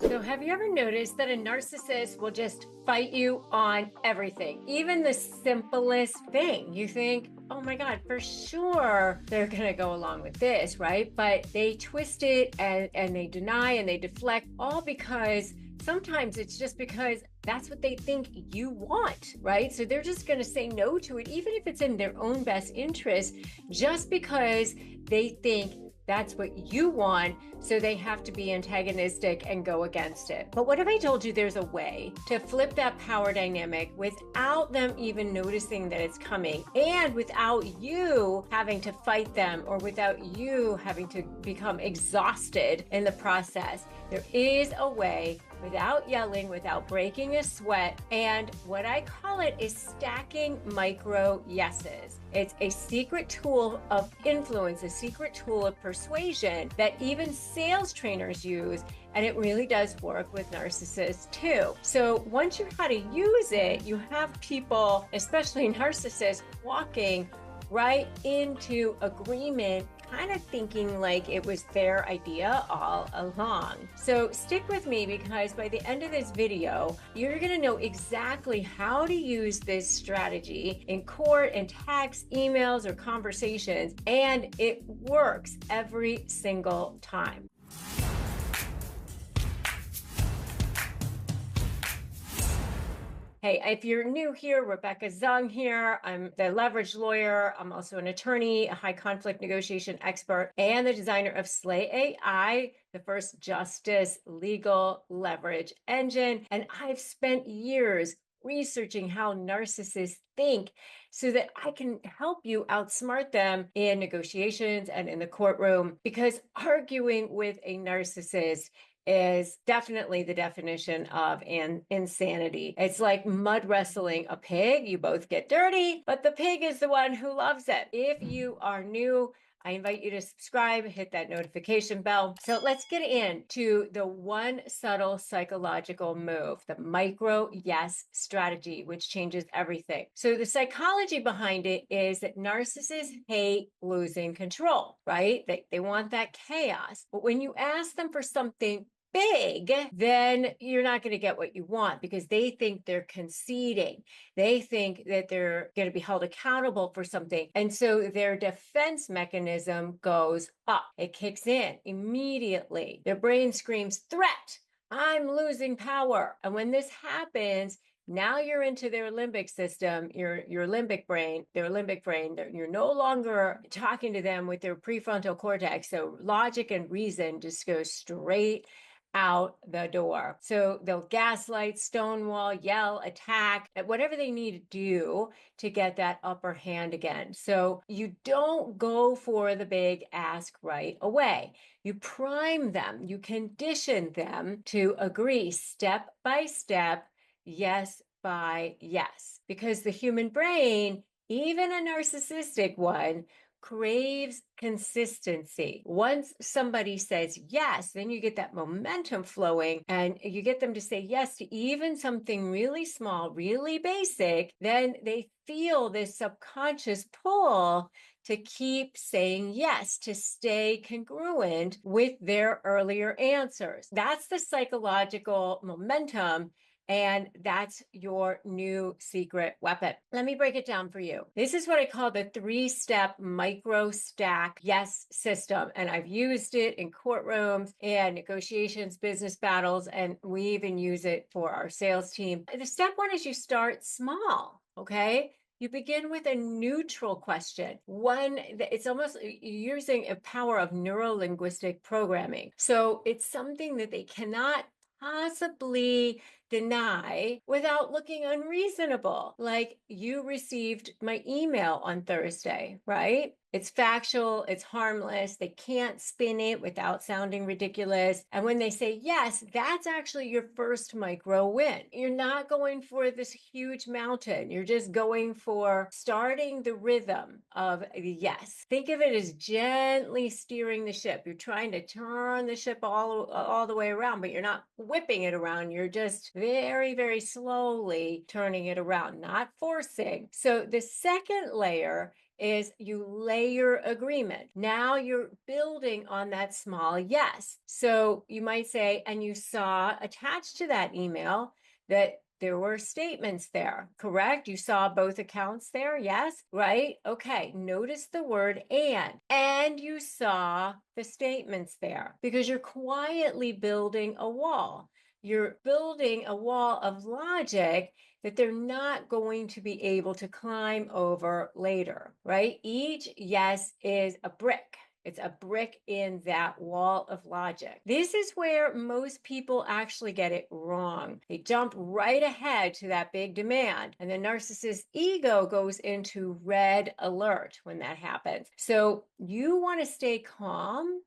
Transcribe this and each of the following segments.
So, have you ever noticed that a narcissist will just fight you on everything, even the simplest thing? You think, oh my God, for sure they're going to go along with this, right? But they twist it and they deny and they deflect, all because sometimes it's just because that's what they think you want, right? So they're just going to say no to it, even if it's in their own best interest, just because they think that's what you want. So they have to be antagonistic and go against it. But what if I told you there's a way to flip that power dynamic without them even noticing that it's coming, and without you having to fight them, or without you having to become exhausted in the process? There is a way without yelling, without breaking a sweat. And what I call it is stacking micro yeses. It's a secret tool of influence, a secret tool of persuasion that even sales trainers use. And it really does work with narcissists too. So once you know how to use it, you have people, especially narcissists, walking right into agreement, kind of thinking like it was their idea all along. So stick with me, because by the end of this video, you're going to know exactly how to use this strategy in court and text, emails, or conversations, and it works every single time. Hey, if you're new here, Rebecca Zung here. I'm the leverage lawyer. I'm also an attorney, a high conflict negotiation expert, and the designer of Slay AI, the first justice legal leverage engine. And I've spent years researching how narcissists think so that I can help you outsmart them in negotiations and in the courtroom, because arguing with a narcissist is definitely the definition of an insanity. It's like mud wrestling a pig. You both get dirty, but the pig is the one who loves it. If you are new, I invite you to subscribe, hit that notification bell. So let's get into the one subtle psychological move, the micro yes strategy, which changes everything. So the psychology behind it is that narcissists hate losing control, right? They want that chaos. But when you ask them for something big, then you're not going to get what you want, because they think they're conceding. They think that they're going to be held accountable for something. And so their defense mechanism goes up. It kicks in immediately. Their brain screams, threat. I'm losing power. And when this happens, now you're into their limbic system, your limbic brain, their limbic brain. You're no longer talking to them with their prefrontal cortex. So logic and reason just go straight out the door. So they'll gaslight, stonewall, yell, attack, whatever they need to do to get that upper hand again. So you don't go for the big ask right away. You prime them, you condition them to agree step by step, yes by yes, because the human brain, even a narcissistic one, craves consistency. Once somebody says yes, then you get that momentum flowing and you get them to say yes to even something really small, really basic. Then they feel this subconscious pull to keep saying yes, to stay congruent with their earlier answers. That's the psychological momentum. And that's your new secret weapon. Let me break it down for you. This is what I call the 3-step micro stack yes system. And I've used it in courtrooms and negotiations, business battles, and we even use it for our sales team. The step 1 is you start small, okay? You begin with a neutral question. One, it's almost using a power of neuro-linguistic programming. So it's something that they cannot possibly deny without looking unreasonable. Like, you received my email on Thursday, right? It's factual, it's harmless. They can't spin it without sounding ridiculous. And when they say yes, that's actually your first micro win. You're not going for this huge mountain. You're just going for starting the rhythm of the yes. Think of it as gently steering the ship. You're trying to turn the ship all the way around, but you're not whipping it around. You're just very, very slowly turning it around, not forcing. So the second layer is you layer agreement. Now you're building on that small yes. So you might say, and you saw attached to that email that there were statements there, correct? You saw both accounts there, yes? Right? Okay, notice the word and you saw the statements there because you're quietly building a wall. You're building a wall of logic that they're not going to be able to climb over later, right? Each yes is a brick. It's a brick in that wall of logic. This is where most people actually get it wrong. They jump right ahead to that big demand, and the narcissist's ego goes into red alert when that happens. So you want to stay calm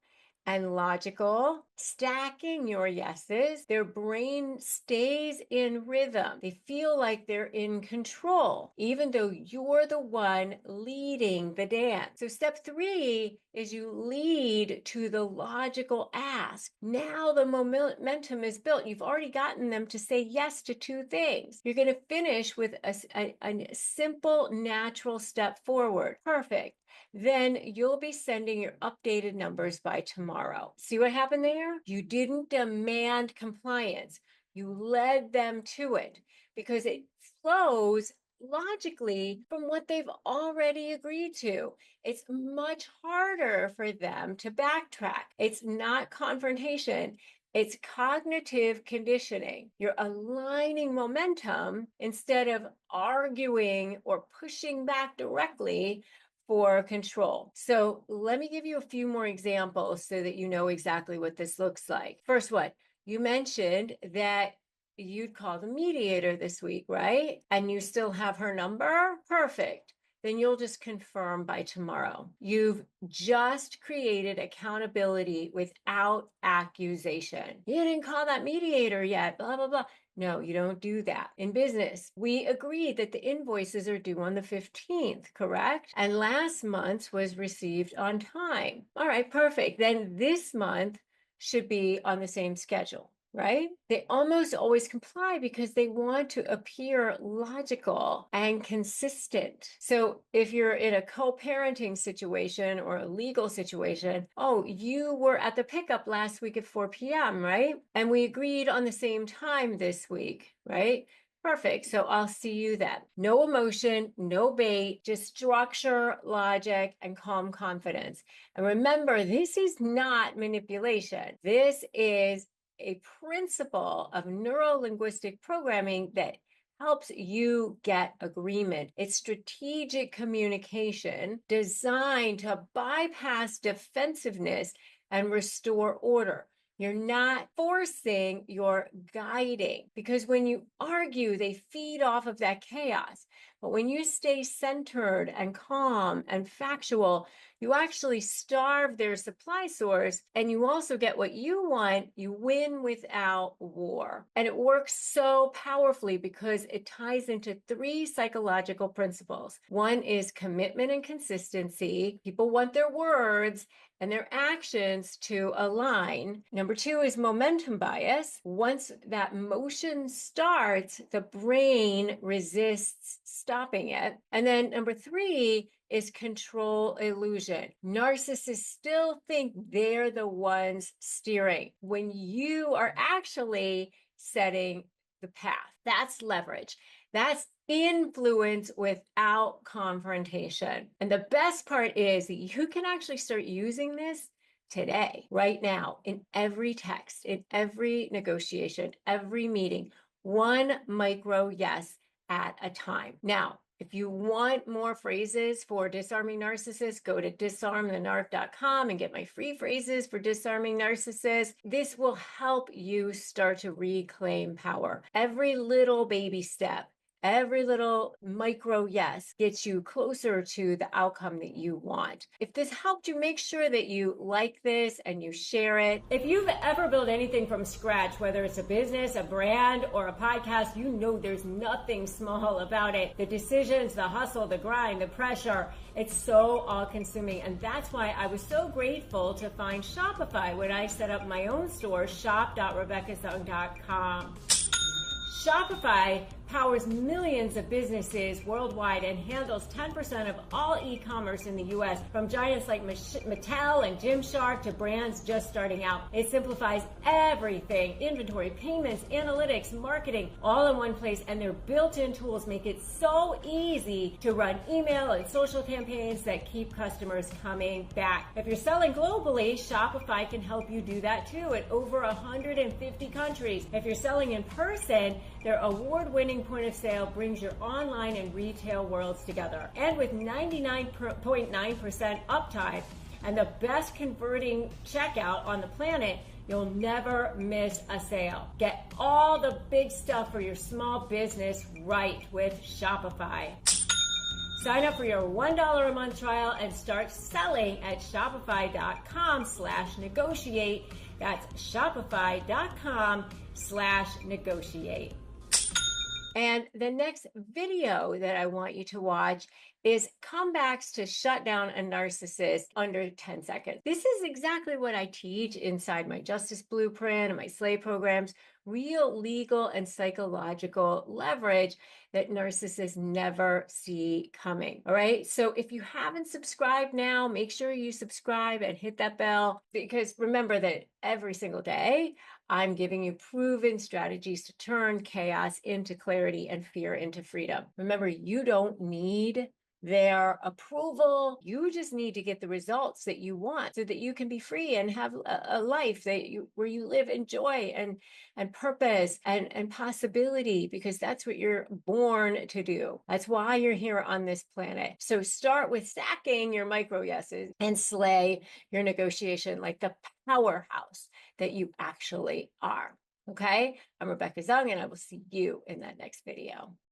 and logical, stacking your yeses. Their brain stays in rhythm. They feel like they're in control, even though you're the one leading the dance. So step 3 is you lead to the logical ask. Now the momentum is built. You've already gotten them to say yes to 2 things. You're going to finish with a simple, natural step forward. Perfect. Then you'll be sending your updated numbers by tomorrow. See what happened there? You didn't demand compliance. You led them to it because it flows logically from what they've already agreed to. It's much harder for them to backtrack. It's not confrontation. It's cognitive conditioning. You're aligning momentum instead of arguing or pushing back directly for control. So let me give you a few more examples so that you know exactly what this looks like. First one, you mentioned that you'd call the mediator this week, right? And you still have her number? Perfect. Then you'll just confirm by tomorrow. You've just created accountability without accusation. You didn't call that mediator yet, blah, blah, blah. No, you don't do that. In business, we agreed that the invoices are due on the 15th, correct? And last month's was received on time. All right, perfect. Then this month should be on the same schedule, right? They almost always comply because they want to appear logical and consistent. So if you're in a co-parenting situation or a legal situation, oh, you were at the pickup last week at 4 p.m., right? And we agreed on the same time this week, right? Perfect. So I'll see you then. No emotion, no bait, just structure, logic, and calm confidence. And remember, this is not manipulation. This is a principle of neuro-linguistic programming that helps you get agreement. It's strategic communication designed to bypass defensiveness and restore order. You're not forcing, you're guiding, because when you argue, they feed off of that chaos. But when you stay centered and calm and factual, you actually starve their supply source, and you also get what you want. You win without war. And it works so powerfully because it ties into 3 psychological principles. One is commitment and consistency. People want their words and their actions to align. Number 2 is momentum bias. Once that motion starts, the brain resists stopping it. And then number 3 is control illusion. Narcissists still think they're the ones steering when you are actually setting the path. That's leverage. That's influence without confrontation. And the best part is that you can actually start using this today, right now, in every text, in every negotiation, every meeting, one micro yes at a time. Now, if you want more phrases for disarming narcissists, go to disarmthenarc.com and get my free phrases for disarming narcissists. This will help you start to reclaim power. Every little baby step, every little micro yes gets you closer to the outcome that you want. If this helped you, make sure that you like this and you share it. If you've ever built anything from scratch, whether it's a business, a brand, or a podcast, you know there's nothing small about it. The decisions, the hustle, the grind, the pressure, it's so all-consuming. And that's why I was so grateful to find Shopify when I set up my own store, shop.rebeccazung.com. Shopify powers millions of businesses worldwide and handles 10% of all e-commerce in the US, from giants like Mattel and Gymshark to brands just starting out. It simplifies everything: inventory, payments, analytics, marketing, all in one place, and their built-in tools make it so easy to run email and social campaigns that keep customers coming back. If you're selling globally, Shopify can help you do that too in over 150 countries. If you're selling in person, their award-winning point of sale brings your online and retail worlds together. And with 99.9% uptime and the best converting checkout on the planet, you'll never miss a sale. Get all the big stuff for your small business right with Shopify. Sign up for your $1 a month trial and start selling at shopify.com/negotiate. That's shopify.com/negotiate. And the next video that I want you to watch is comebacks to shut down a narcissist under 10 seconds. This is exactly what I teach inside my Justice Blueprint and my SLAY programs: real legal and psychological leverage that narcissists never see coming. All right. So if you haven't subscribed now, make sure you subscribe and hit that bell, because remember that every single day I'm giving you proven strategies to turn chaos into clarity and fear into freedom. Remember, you don't need their approval. You just need to get the results that you want so that you can be free and have a life where you live in joy and purpose and possibility, because that's what you're born to do. That's why you're here on this planet. So start with stacking your micro yeses and slay your negotiation like the powerhouse that you actually are. Okay? I'm Rebecca Zung, and I will see you in that next video.